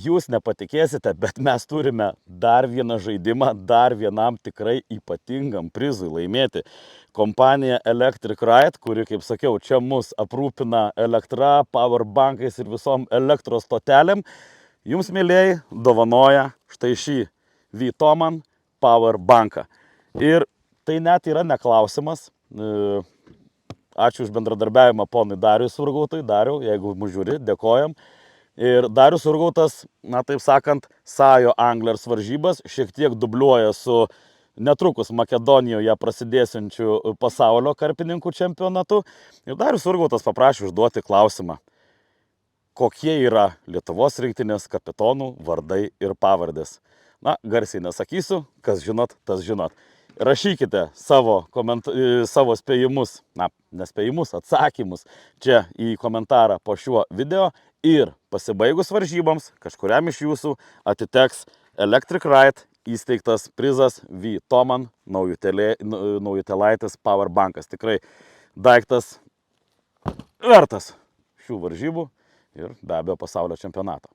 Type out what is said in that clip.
jūs nepatikėsite, bet mes turime dar vieną žaidimą, dar vienam tikrai ypatingam prizui laimėti. Kompanija Electric Ride, kuri, kaip sakiau, čia mus aprūpina elektra, powerbankais ir visom elektros stotelėm, jums, mėlėjai, dovanoja štai šį Vytoman powerbanką. Ir tai net yra neklausimas. Ačiū už bendradarbiavimą ponui Dariui Surgautui. Dariau, jeigu mus žiūri, dėkojam. Ir Darius Surgautas, na taip sakant, Sajo Anglers varžybas šiek tiek dubliuoja su netrukus Makedonijoje prasidėsiančiu pasaulio karpininkų čempionatu. Ir Darius Surgautas paprašė užduoti klausimą, kokie yra Lietuvos rinktinės kapitonų vardai ir pavardės. Na, garsiai nesakysiu, kas žinot, tas žinot. Rašykite savo spėjimus, nespėjimus, atsakymus čia į komentarą po šiuo video ir pasibaigus varžyboms kažkuriam iš jūsų atiteks Electric Ride įsteigtas prizas Vytoman Naujutėlaitis powerbankas. Tikrai daiktas vertas šių varžybų ir be abejo pasaulio čempionato.